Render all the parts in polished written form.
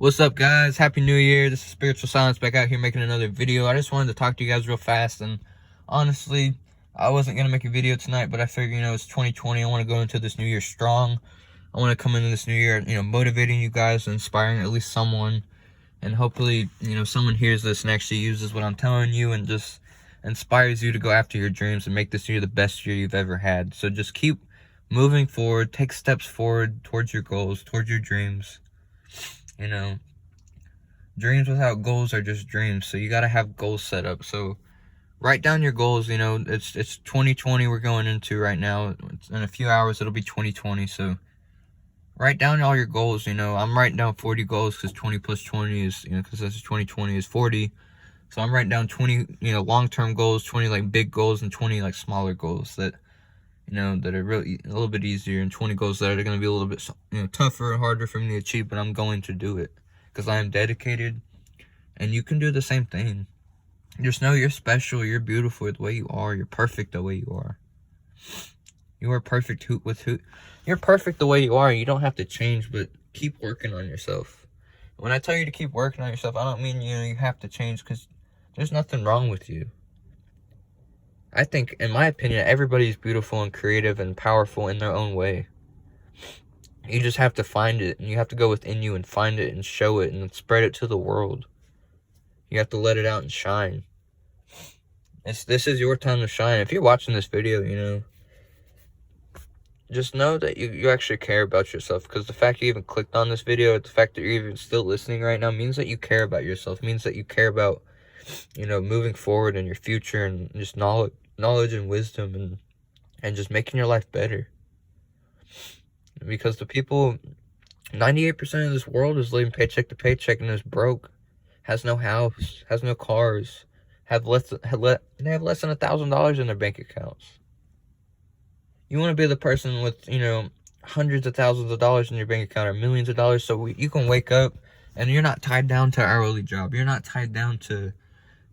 What's up, guys? Happy New Year. This is Spiritual Silence back out here making another video. I just wanted to talk to you guys real fast, and honestly, I wasn't going to make a video tonight, but I figured, it's 2020. I want to go into this new year strong. I want to come into this new year, motivating you guys, inspiring at least someone, and hopefully, someone hears this and actually uses what I'm telling you and just inspires you to go after your dreams and make this year the best year you've ever had. So just keep moving forward, take steps forward towards your goals, towards your dreams. Dreams without goals are just dreams, so you got to have goals set up. So write down your goals. It's 2020 we're going into right now. In a few hours it'll be 2020, so write down all your goals. I'm writing down 40 goals because 20 plus 20 is, because this is 2020 is 40. So I'm writing down 20 long-term goals, 20 like big goals, and 20 like smaller goals that that are really a little bit easier, and 20 goals that are going to be a little bit tougher and harder for me to achieve, but I'm going to do it because I am dedicated. And you can do the same thing. Just know you're special, you're beautiful the way you are, you're perfect the way you are. You are perfect you're perfect the way you are. You don't have to change, but keep working on yourself. When I tell you to keep working on yourself, I don't mean you have to change, because there's nothing wrong with you. I think, in my opinion, everybody's beautiful and creative and powerful in their own way. You just have to find it, and you have to go within you and find it and show it and spread it to the world. You have to let it out and shine. This is your time to shine. If you're watching this video, just know that you actually care about yourself, because the fact you even clicked on this video, the fact that you're even still listening right now, means that you care about yourself, means that you care about, moving forward in your future, and just knowledge and wisdom, and just making your life better. Because the people, 98% of this world is living paycheck to paycheck and is broke, has no house, has no cars, they have less than $1,000 in their bank accounts. You want to be the person with, hundreds of thousands of dollars in your bank account, or millions of dollars, so you can wake up and you're not tied down to an hourly job. You're not tied down to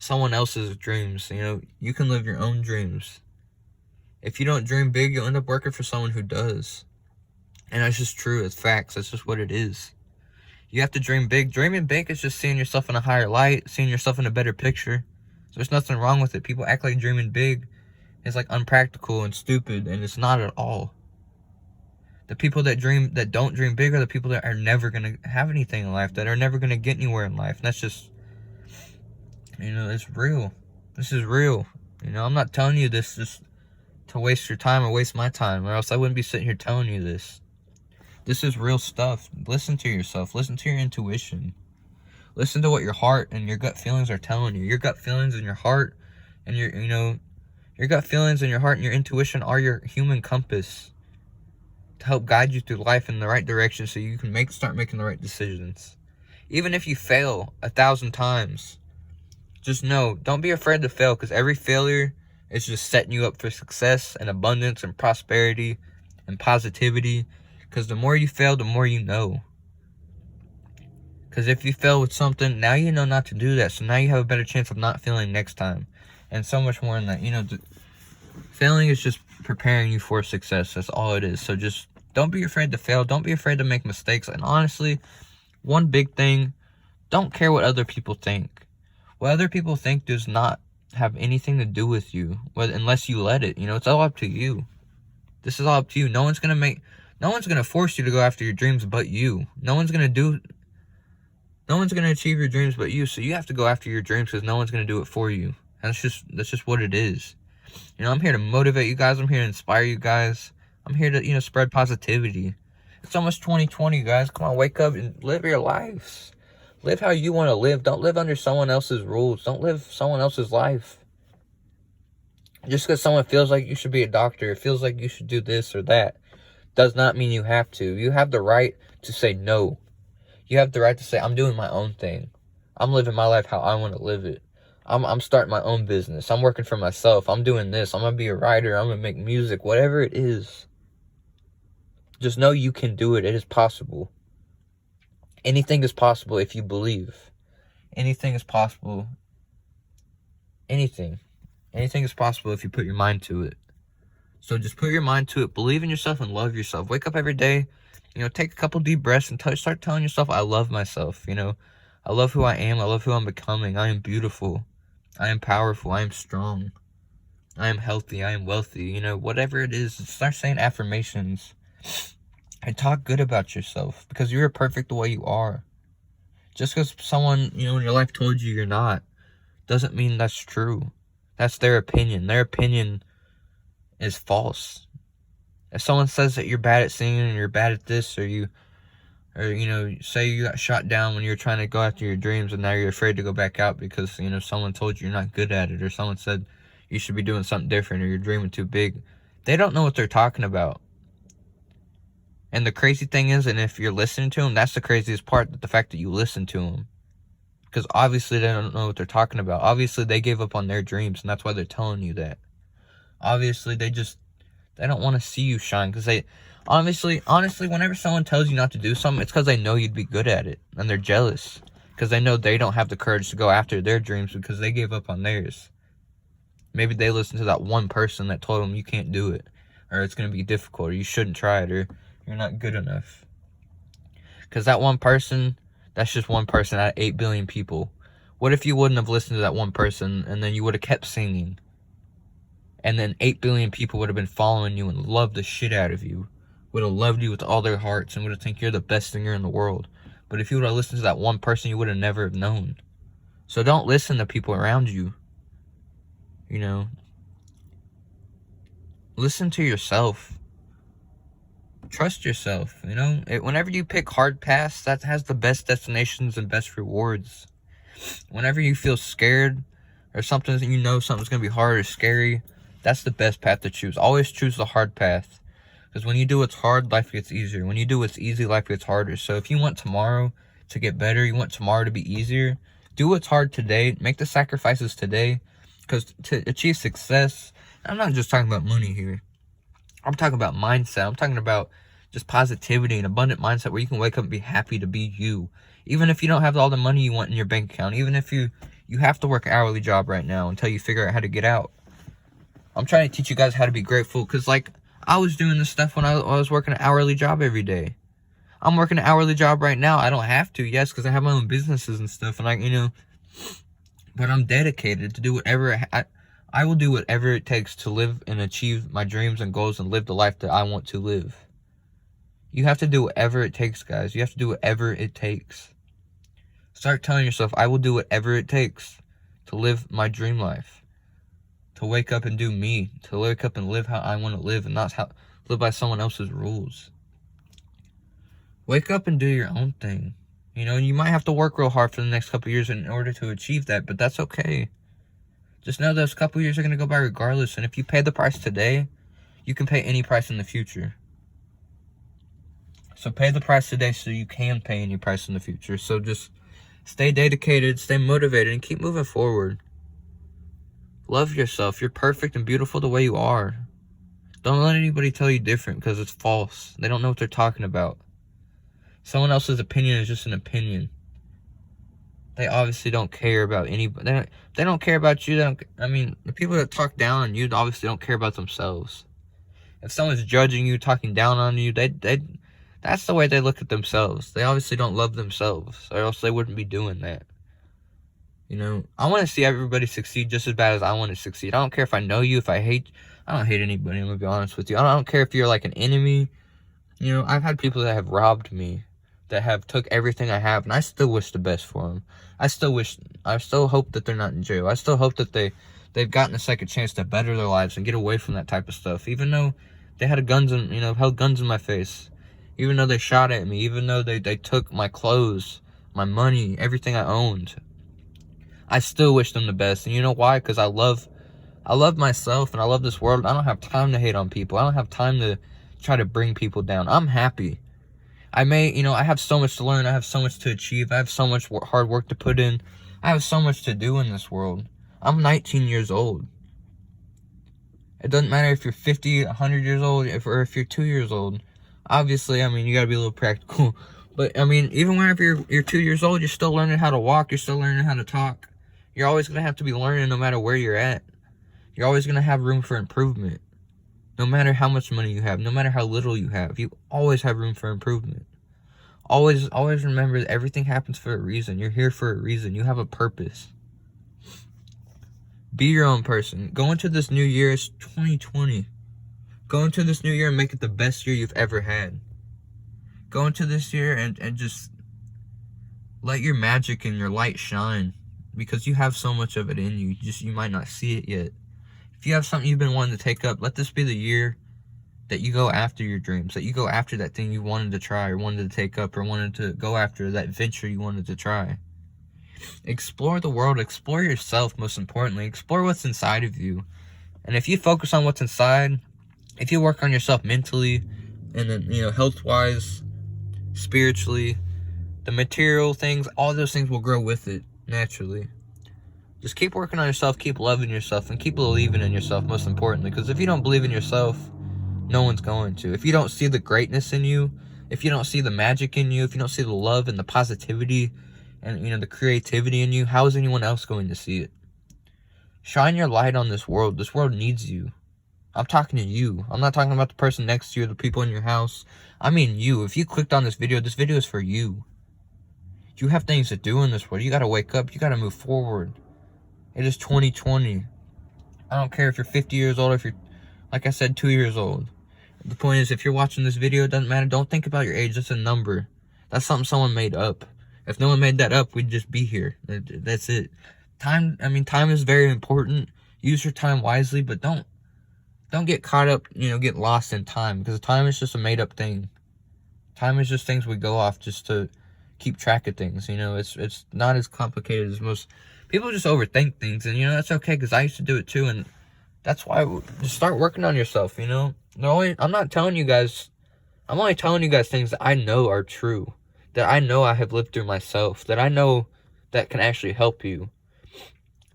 someone else's dreams. You can live your own dreams. If you don't dream big, you'll end up working for someone who does. And that's just true. It's facts. That's just what it is. You have to dream big. Dreaming big is just seeing yourself in a higher light, seeing yourself in a better picture. So there's nothing wrong with it. People act like dreaming big is like unpractical and stupid, and it's not at all. The people that don't dream big are the people that are never going to have anything in life, that are never going to get anywhere in life. And that's just, it's real. This is real. I'm not telling you this just to waste your time or waste my time, or else I wouldn't be sitting here telling you this. This is real stuff. Listen to yourself. Listen to your intuition. Listen to what your heart and your gut feelings are telling you. Your gut feelings and your heart and your gut feelings and your heart and your intuition are your human compass to help guide you through life in the right direction, so you can start making the right decisions. Even if you fail 1,000 times, just know, don't be afraid to fail, because every failure is just setting you up for success and abundance and prosperity and positivity. Because the more you fail, the more you know. Because if you fail with something, now you know not to do that. So now you have a better chance of not failing next time. And so much more than that. Failing is just preparing you for success. That's all it is. So just don't be afraid to fail. Don't be afraid to make mistakes. And honestly, one big thing, don't care what other people think. What other people think does not have anything to do with you, unless you let it. It's all up to you. This is all up to you. No one's going to force you to go after your dreams but you. No one's going to achieve your dreams but you. So you have to go after your dreams, because no one's going to do it for you. That's just what it is. I'm here to motivate you guys. I'm here to inspire you guys. I'm here to, spread positivity. It's almost 2020, guys. Come on, wake up and live your lives. Live how you want to live. Don't live under someone else's rules. Don't live someone else's life. Just because someone feels like you should be a doctor, feels like you should do this or that, does not mean you have to. You have the right to say no. You have the right to say, I'm doing my own thing. I'm living my life how I want to live it. I'm starting my own business. I'm working for myself. I'm doing this. I'm going to be a writer. I'm going to make music. Whatever it is. Just know you can do it. It is possible. Anything is possible if you believe. Anything is possible. Anything. Anything is possible if you put your mind to it. So just put your mind to it. Believe in yourself and love yourself. Wake up every day, take a couple deep breaths and start telling yourself, I love myself. I love who I am. I love who I'm becoming. I am beautiful. I am powerful. I am strong. I am healthy. I am wealthy. Whatever it is, start saying affirmations and talk good about yourself, because you're perfect the way you are. Just because someone, in your life told you you're not, doesn't mean that's true. That's their opinion. Their opinion is false. If someone says that you're bad at singing and you're bad at this, or say you got shot down when you were trying to go after your dreams and now you're afraid to go back out because, someone told you you're not good at it, or someone said you should be doing something different, or you're dreaming too big. They don't know what they're talking about. And the crazy thing is, and if you're listening to them, that's the craziest part, that the fact that you listen to them. Because obviously they don't know what they're talking about. Obviously they gave up on their dreams, and that's why they're telling you that. Obviously they don't want to see you shine, because they, honestly, whenever someone tells you not to do something, it's because they know you'd be good at it, and they're jealous, because they know they don't have the courage to go after their dreams because they gave up on theirs. Maybe they listened to that one person that told them you can't do it, or it's going to be difficult, or you shouldn't try it, or you're not good enough. Because that one person, that's just one person out of 8 billion people. What if you wouldn't have listened to that one person, and then you would have kept singing? And then 8 billion people would have been following you and loved the shit out of you. Would have loved you with all their hearts and would have think you're the best singer in the world. But if you would have listened to that one person, you would have never have known. So don't listen to people around you. Listen to yourself. Trust yourself. Whenever you pick hard paths, that has the best destinations and best rewards. Whenever you feel scared or something, something's going to be hard or scary, that's the best path to choose. Always choose the hard path. Because when you do what's hard, life gets easier. When you do what's easy, life gets harder. So if you want tomorrow to get better, you want tomorrow to be easier, do what's hard today. Make the sacrifices today. Because to achieve success, I'm not just talking about money here. I'm talking about mindset. I'm talking about just positivity and abundant mindset where you can wake up and be happy to be you. Even if you don't have all the money you want in your bank account. Even if you have to work an hourly job right now until you figure out how to get out. I'm trying to teach you guys how to be grateful. Because, I was doing this stuff when I was working an hourly job every day. I'm working an hourly job right now. I don't have to, yes, because I have my own businesses and stuff. And, but I'm dedicated to do whatever I will do whatever it takes to live and achieve my dreams and goals and live the life that I want to live. You have to do whatever it takes, guys. You have to do whatever it takes. Start telling yourself, I will do whatever it takes to live my dream life. To wake up and do me. To wake up and live how I want to live and not live by someone else's rules. Wake up and do your own thing. You might have to work real hard for the next couple years in order to achieve that, but that's okay. Just know those couple years are going to go by regardless, and if you pay the price today, you can pay any price in the future. So pay the price today so you can pay any price in the future. So just stay dedicated, stay motivated, and keep moving forward. Love yourself. You're perfect and beautiful the way you are. Don't let anybody tell you different, because it's false. They don't know what they're talking about. Someone else's opinion is just an opinion. They obviously don't care about anybody. They don't care about you. The people that talk down on you obviously don't care about themselves. If someone's judging you, talking down on you, that's the way they look at themselves. They obviously don't love themselves, or else they wouldn't be doing that. I want to see everybody succeed just as bad as I want to succeed. I don't care if I know you, if I don't hate anybody, I'm going to be honest with you. I don't care if you're like an enemy. I've had people that have robbed me, that have took everything I have, and I still wish the best for them. I still hope that they're not in jail. I still hope that they've gotten a second chance to better their lives and get away from that type of stuff, even though they had held guns in my face, even though they shot at me, even though they took my clothes, my money, everything I owned. I still wish them the best. And you know why? Because I love myself and I love this world. I don't have time to hate on people. I don't have time to try to bring people down. I'm happy. I have so much to learn. I have so much to achieve. I have so much hard work to put in. I have so much to do in this world. I'm 19 years old. It doesn't matter if you're 50, 100 years old, or if you're 2 years old. Obviously, you gotta be a little practical. But, even whenever you're 2 years old, you're still learning how to walk. You're still learning how to talk. You're always going to have to be learning no matter where you're at. You're always going to have room for improvement. No matter how much money you have, no matter how little you have, you always have room for improvement. Always remember that everything happens for a reason. You're here for a reason. You have a purpose. Be your own person. Go into this new year, it's 2020. Go into this new year and make it the best year you've ever had. Go into this year and just let your magic and your light shine, because you have so much of it in you. You might not see it yet. If you have something you've been wanting to take up, let this be the year that you go after your dreams, that you go after that thing you wanted to try or wanted to take up or wanted to go after, that venture you wanted to try. Explore the world, explore yourself, most importantly. Explore what's inside of you. And if you focus on what's inside, if you work on yourself mentally and then, health-wise, spiritually, the material things, all those things will grow with it naturally. Just keep working on yourself, keep loving yourself, and keep believing in yourself, most importantly. Because if you don't believe in yourself, no one's going to. If you don't see the greatness in you, if you don't see the magic in you, if you don't see the love and the positivity and, the creativity in you, how is anyone else going to see it? Shine your light on this world. This world needs you. I'm talking to you. I'm not talking about the person next to you, the people in your house. I mean you. If you clicked on this video is for you. You have things to do in this world. You got to wake up. You got to move forward. It is 2020. I don't care if you're 50 years old or if you're, like I said, 2 years old. The point is, if you're watching this video, it doesn't matter. Don't think about your age. That's a number. That's something someone made up. If no one made that up, we'd just be here. That's it. Time is very important. Use your time wisely, but don't get caught up, get lost in time, because time is just a made up thing. Time is just things we go off just to keep track of things. It's not as complicated as most people. Just overthink things, and that's okay, because I used to do it too, and that's why just start working on yourself. I'm not telling you guys, I'm only telling you guys things that I know are true, that I know I have lived through myself, that I know that can actually help you.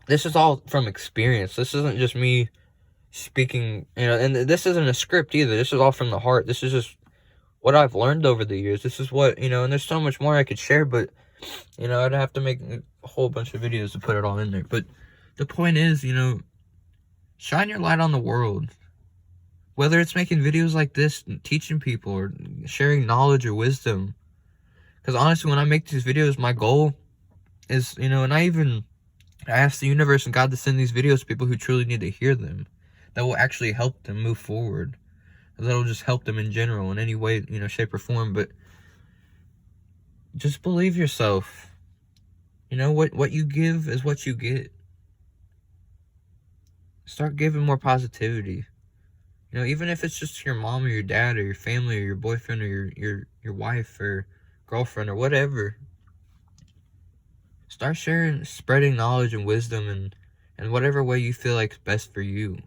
This is all from experience. This isn't just me speaking, and this isn't a script either. This is all from the heart. This is just what I've learned over the years. This is what, and there's so much more I could share, but, I'd have to make a whole bunch of videos to put it all in there. But the point is, shine your light on the world. Whether it's making videos like this, and teaching people, or sharing knowledge or wisdom. Because honestly, when I make these videos, my goal is, and I ask the universe and God to send these videos to people who truly need to hear them. That will actually help them move forward. That'll just help them in general, in any way, shape or form. But just believe yourself. What you give is what you get. Start giving more positivity. Even if it's just your mom or your dad or your family or your boyfriend or your wife or girlfriend or whatever. Start spreading knowledge and wisdom and whatever way you feel like is best for you.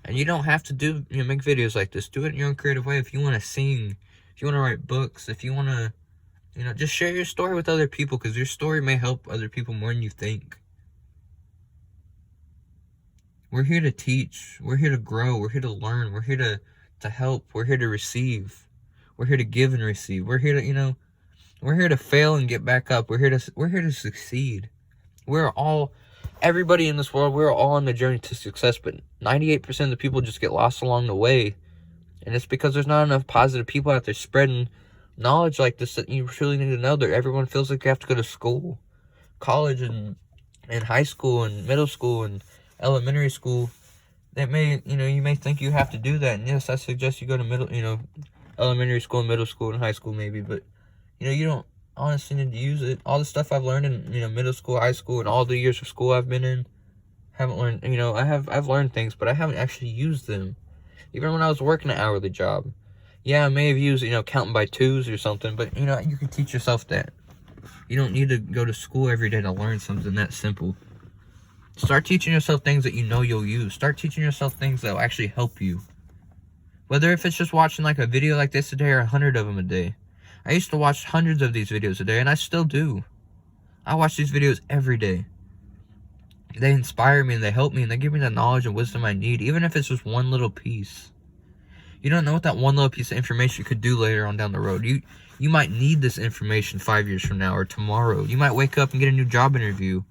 And you don't have to make videos like this. Do it in your own creative way. If you want to sing, if you want to write books, if you want to, just share your story with other people, because your story may help other people more than you think. We're here to teach. We're here to grow. We're here to learn. We're here to help. We're here to receive. We're here to give and receive. We're here to, we're here to fail and get back up. We're here to succeed. Everybody in this world, we're all on the journey to success, but 98% of the people just get lost along the way. And it's because there's not enough positive people out there spreading knowledge like this that you truly need to know. That everyone feels like they have to go to school, college, and high school, and middle school, and elementary school. That you may think you have to do that. And yes, I suggest you go to elementary school, middle school, and high school maybe. But, you don't honestly need to use it. All the stuff I've learned in middle school, high school, and all the years of school I've been in, haven't learned. I've learned things, but I haven't actually used them. Even when I was working an hourly job, yeah, I may have used counting by twos or something, but you can teach yourself that. You don't need to go to school every day to learn something that simple. Start teaching yourself things that you'll use. Start teaching yourself things that will actually help you. Whether if it's just watching like a video like this a day or 100 of them a day. I used to watch hundreds of these videos a day, and I still do. I watch these videos every day. They inspire me, and they help me, and they give me the knowledge and wisdom I need, even if it's just one little piece. You don't know what that one little piece of information could do later on down the road. You might need this information 5 years from now or tomorrow. You might wake up and get a new job interview,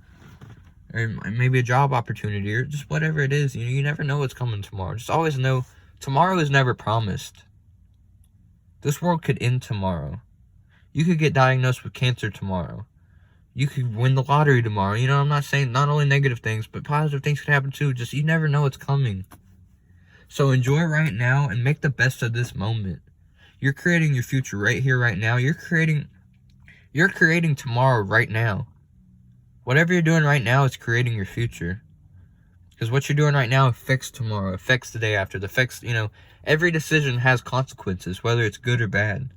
or maybe a job opportunity, or just whatever it is. You never know what's coming tomorrow. Just always know Tomorrow is never promised. This world could end tomorrow. You could get diagnosed with cancer tomorrow. You could win the lottery tomorrow. You know, I'm not saying not only negative things, but positive things could happen too. Just, you never know what's coming. So enjoy right now and make the best of this moment. You're creating your future right here, right now. You're creating tomorrow right now. Whatever you're doing right now is creating your future. Because what you're doing right now affects tomorrow, affects the day after, affects, every decision has consequences, whether it's good or bad.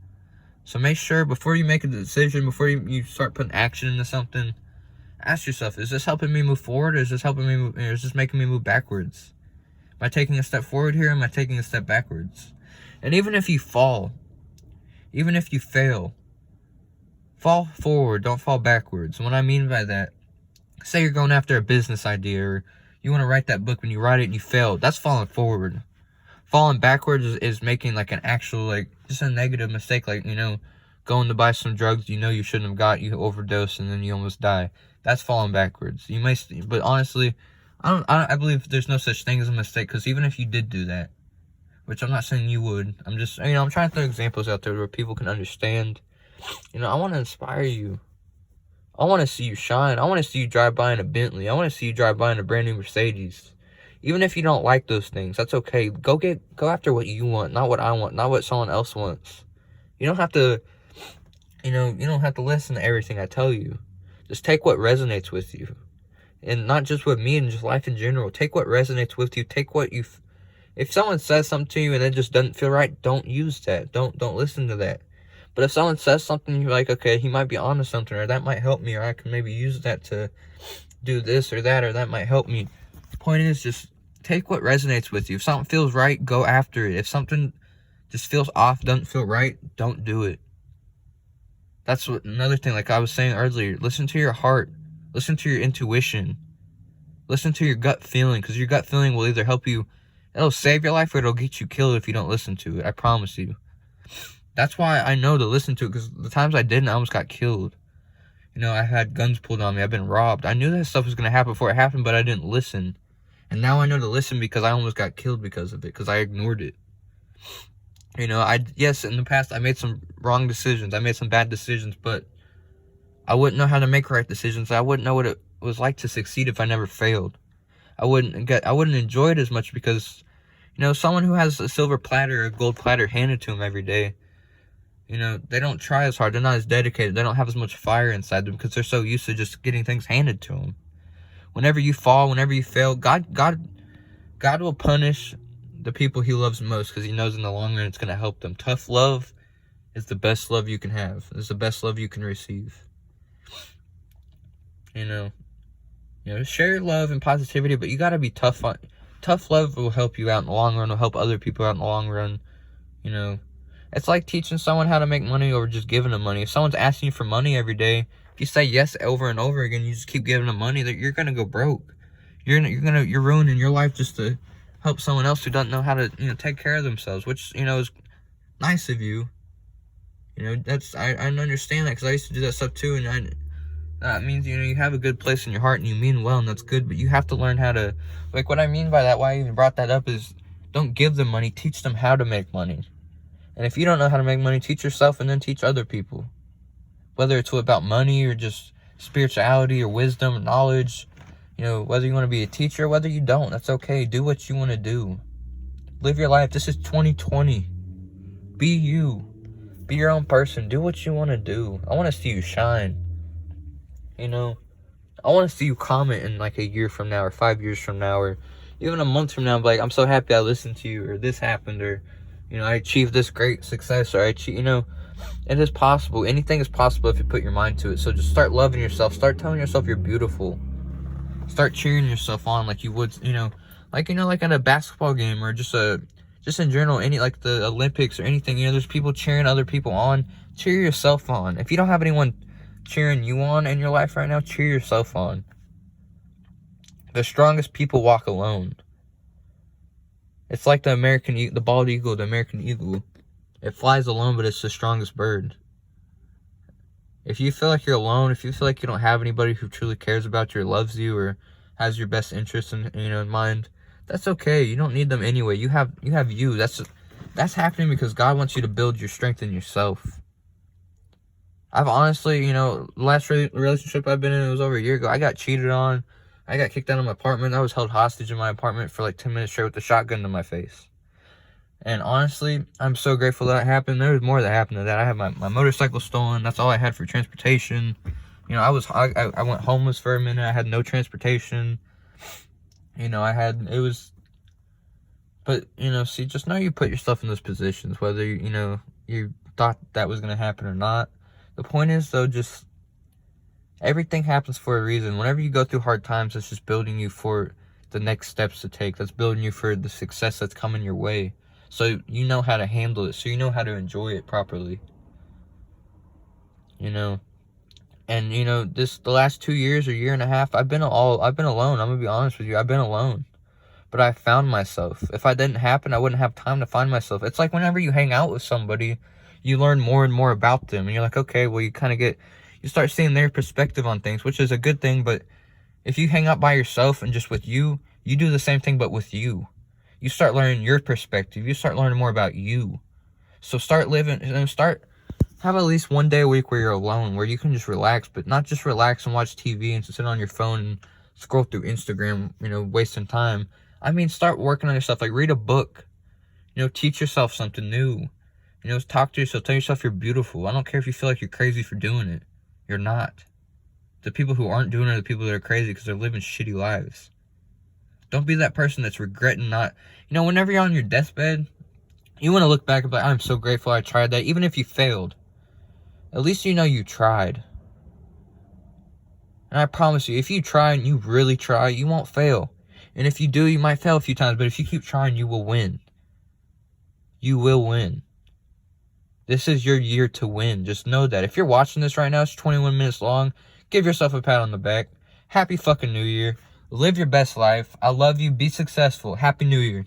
So make sure before you make a decision, before you start putting action into something, ask yourself, is this helping me move forward, or is this helping me move, or is this making me move backwards? Am I taking a step forward here, or am I taking a step backwards? And even if you fall, even if you fail, fall forward, don't fall backwards. And what I mean by that, say you're going after a business idea, or you want to write that book, when you write it and you fail, that's falling forward. Falling backwards is making like an actual, just a negative mistake, going to buy some drugs you shouldn't have got, you overdose, and then you almost die. That's falling backwards. But honestly, I believe there's no such thing as a mistake, because even if you did do that, which I'm not saying you would, I'm just, I'm trying to throw examples out there where people can understand. I want to inspire you. I want to see you shine. I want to see you drive by in a Bentley. I want to see you drive by in a brand new Mercedes. Even if you don't like those things, that's okay. Go after what you want, not what I want, not what someone else wants. You don't have to, you don't have to listen to everything I tell you. Just take what resonates with you. And not just with me, and just life in general. Take what resonates with you. Take what if someone says something to you and it just doesn't feel right, don't use that. Don't listen to that. But if someone says something, you're like, okay, he might be onto something, or that might help me, or I can maybe use that to do this or that might help me. The point is, just take what resonates with you. If something feels right, go after it. If something just feels off, doesn't feel right, don't do it. That's another thing, like I was saying earlier, listen to your heart. Listen to your intuition. Listen to your gut feeling, because your gut feeling will either help you, it'll save your life, or it'll get you killed if you don't listen to it. I promise you. That's why I know to listen to it, because the times I didn't, I almost got killed. I had guns pulled on me. I've been robbed. I knew that stuff was going to happen before it happened, but I didn't listen. And now I know to listen, because I almost got killed because of it, because I ignored it. Yes, in the past, I made some wrong decisions. I made some bad decisions, but I wouldn't know how to make right decisions. I wouldn't know what it was like to succeed if I never failed. I wouldn't enjoy it as much, because, someone who has a silver platter or a gold platter handed to them every day, they don't try as hard. They're not as dedicated. They don't have as much fire inside them, because they're so used to just getting things handed to them. Whenever you fall, whenever you fail, God will punish the people he loves most, because he knows in the long run it's going to help them. Tough love is the best love you can have. It's the best love you can receive. Share love and positivity, but you got to be tough. Tough love will help you out in the long run, will help other people out in the long run. It's like teaching someone how to make money over just giving them money. If someone's asking you for money every day, if you say yes over and over again, you just keep giving them money, that you're gonna go broke. You're ruining your life just to help someone else who doesn't know how to take care of themselves, which is nice of you. I understand that, because I used to do that stuff too, and that means you have a good place in your heart and you mean well, and that's good, but you have to learn how to, what I mean by that, why I even brought that up, is don't give them money, teach them how to make money. And if you don't know how to make money, teach yourself and then teach other people. Whether it's about money or just spirituality or wisdom or knowledge, whether you want to be a teacher or whether you don't, that's okay. Do what you want to do. Live your life. This is 2020. Be you. Be your own person. Do what you want to do. I want to see you shine. I want to see you comment in like a year from now, or 5 years from now, or even a month from now, and be like, I'm so happy I listened to you, or this happened, or I achieved this great success, or it is possible. Anything is possible if you put your mind to it. So just start loving yourself. Start telling yourself you're beautiful. Start cheering yourself on like you would, like at a basketball game, or just in general, like the Olympics or anything. There's people cheering other people on. Cheer yourself on. If you don't have anyone cheering you on in your life right now, cheer yourself on. The strongest people walk alone. It's like the bald eagle, the American eagle. It flies alone, but it's the strongest bird. If you feel like you're alone, if you feel like you don't have anybody who truly cares about you or loves you or has your best interests in mind, That's okay. You don't need them anyway. You have you. That's happening because God wants you to build your strength in yourself. I've honestly, the last relationship I've been in, it was over a year ago. I got cheated on. I got kicked out of my apartment. I was held hostage in my apartment for like 10 minutes straight with a shotgun to my face. And honestly, I'm so grateful that happened. There was more that happened to that. I had my motorcycle stolen. That's all I had for transportation. I went homeless for a minute. I had no transportation. But, see, just know you put yourself in those positions, whether, you thought that was going to happen or not. The point is, though, just everything happens for a reason. Whenever you go through hard times, it's just building you for the next steps to take. That's building you for the success that's coming your way. So you know how to handle it. So you know how to enjoy it properly. And, the last 2 years or year and a half, I've been alone. I'm going to be honest with you. I've been alone. But I found myself. If I didn't happen, I wouldn't have time to find myself. It's like whenever you hang out with somebody, you learn more and more about them. And you're like, okay, well, you start seeing their perspective on things, which is a good thing. But if you hang out by yourself and just with you do the same thing, but with you. You start learning your perspective. You start learning more about you. So start living, have at least one day a week where you're alone, where you can just relax, but not just relax and watch TV and sit on your phone and scroll through Instagram, wasting time. I mean, start working on yourself. Like, read a book. Teach yourself something new. Talk to yourself. Tell yourself you're beautiful. I don't care if you feel like you're crazy for doing it. You're not. The people who aren't doing it are the people that are crazy because they're living shitty lives. Don't be that person that's regretting not... whenever you're on your deathbed, you want to look back and be like, I'm so grateful I tried that. Even if you failed, at least you tried. And I promise you, if you try and you really try, you won't fail. And if you do, you might fail a few times, but if you keep trying, you will win. You will win. This is your year to win. Just know that. If you're watching this right now, it's 21 minutes long. Give yourself a pat on the back. Happy fucking New Year. Live your best life. I love you. Be successful. Happy New Year.